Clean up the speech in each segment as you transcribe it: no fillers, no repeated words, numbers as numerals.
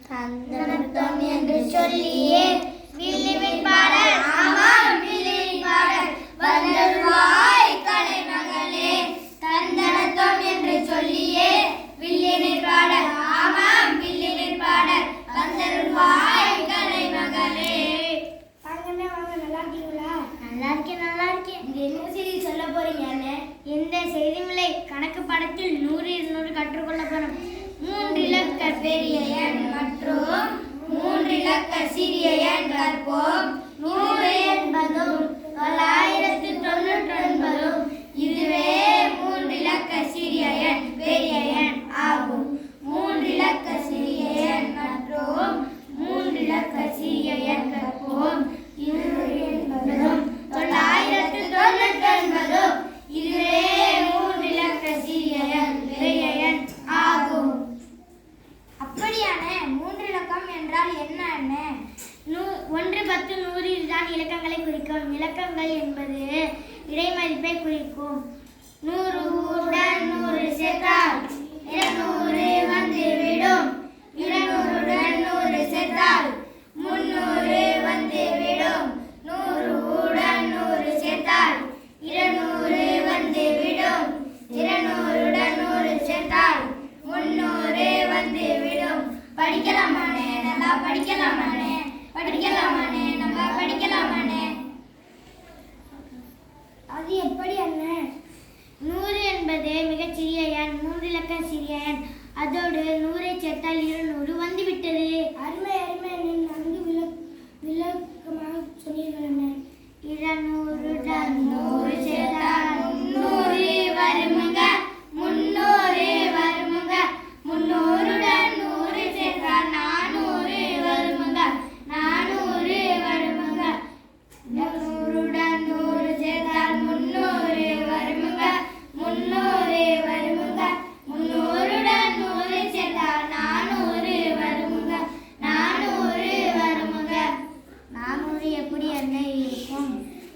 தந்தனத்தம் என்று சொல்லியே வில்லிவின் பாடல் ஆமாம் வில்லிவின் பாடல் வந்தருள்வாய் கலைமகளே. தந்தனத்தம் என்று சொல்லியே வில்லிவின் பாடல் ஆமாம் வில்லிவின் பாடல் வந்தருள்வாய் கலைமகளே. வாங்கண்ணே வாங்க, நல்லா இருக்கீங்களா? நல்லா இருக்கேன் நல்லா இருக்கேன். இது என்ன செய்தி சொல்ல போறீங்க? இந்த செய்திமுலை கணக்கு பாடத்தில் 100 200 கற்றுக்கொள்ள போறோம். 3 இலக்க பெரிய எண் மற்றும் 3 இலக்க சிறிய எண் கற்போம். 100 என்பதும் 999 இதுவே 3 இலக்க சிறிய எண் பெரிய எண் ஆகும். 3 இலக்க சிறிய எண் மற்றும் 3 இலக்க சிறிய எண் கற்போம். 200 என்பதும் 999 இதுவே 3 இலக்க சிறிய எண் பெரிய எண் ஆகும். அப்படியான 3 இலக்கம் என்றால் என்ன? 1 10 100 இதுதான் இலக்கங்களை குறிக்கும். இலக்கங்கள் என்பது இடைமதிப்பை குறிக்கும். 100 உடன் 100 சேர்த்தால் 200 வந்துவிடும். 200 உடன் 100 சேர்த்தால் 300 வந்துவிடும். 100 உடன் 100 சேர்த்தால் 200 வந்துவிடும். 200 உடன் 100 சேர்த்தால் 300 வந்துவிடும். படிக்கலாமானே? நல்லா படிக்கலாமானே? படிக்கலாமானே? நல்லா படிக்கலாமானே? அது எப்படி அண்ணே? 100 என்பது மிகச்சிறிய எண், 3 இலக்க சிறிய எண். அதோடு 100 சேர்த்தால் 200 வந்துவிட்டது. அருமை அருமை அண்ணே, நன்கு விளக்கமாக சொன்னீர்கள் அண்ணே. 200 உடன் 100 சேர்த்தால் 300 வருமுங்க. 300 வருமுங்க. 300 உடன் 100 சேர்த்தால் 400 வருமுங்க. 400 வருமுங்க. 200 உடன் 100 சேர்த்தால் 300 வருமுங்க. 300 வருமுங்க. 300 உடன் 100 சேர்த்தால் 400 வருமுங்க. 400 வருமுங்க. 400 எப்படி என்ன இருக்கும்?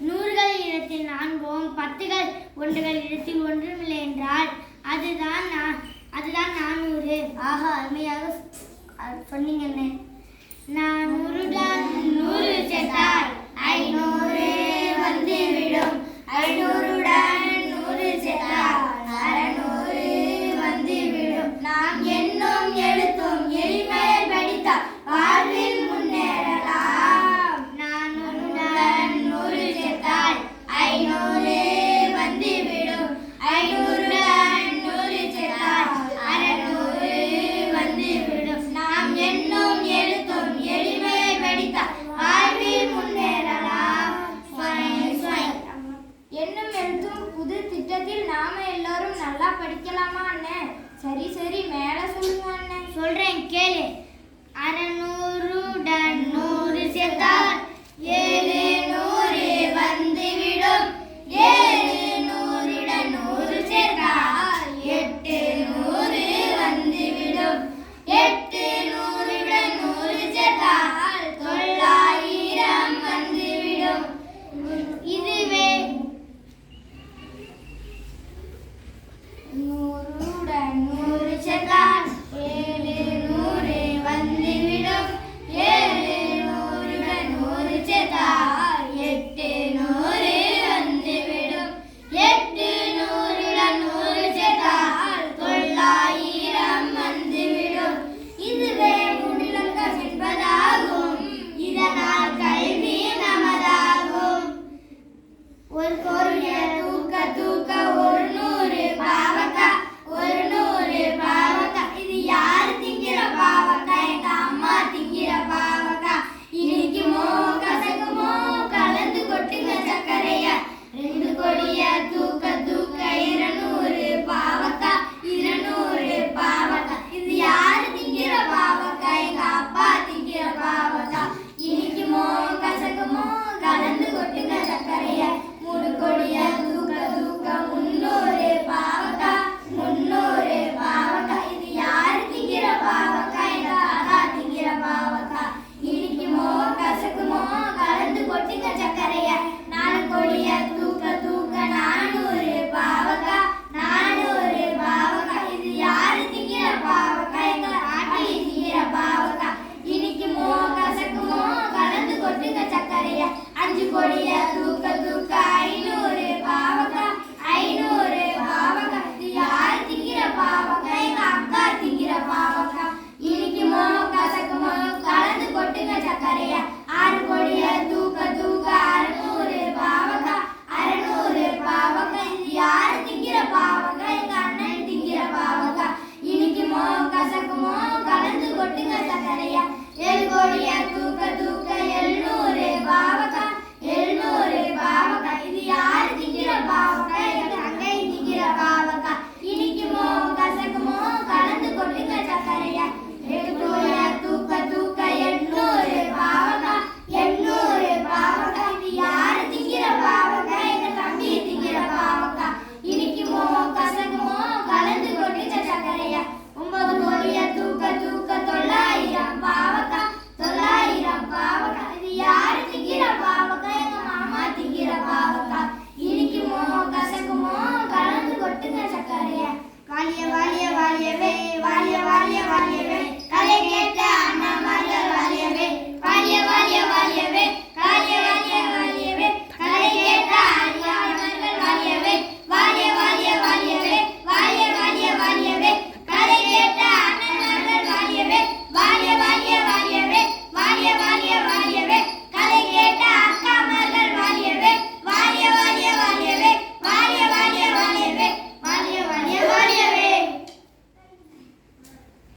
100கள் இடத்தில் 4ம் 10கள் 1கள் இடத்தில் ஒன்றுமில்லை என்றால் அதுதான் 400. ஆஹா, அருமையாக சொன்னீங்கண்ணே. 400 உடன் 100 சேர்த்தால் 500 வந்துவிடும். 500 உடன் 100 சேர்த்தால் 600 வந்துவிடும். நாம் எண்ணும் எழுத்தும் எளிமையை படித்தால் வாழ்வில் முன்னேறலாம். 400 உடன் 100 சேர்த்தால் 500 வந்துவிடும். 500 உடன் 100 சேர்த்தால் 600 வந்துவிடும். நாம் எண்ணும் எழுத்தும் எளிமையை படித்தால் வாழ்வில் முன்னேறலாம். என்னும் எழுத்தும் புது திட்டத்தில் நாம எல்லாரும் நல்லா படிக்கலாமா அண்ணே? சரி சரி, மேல சொல்லுங்க அண்ணே. சொல்றேன் கேளு.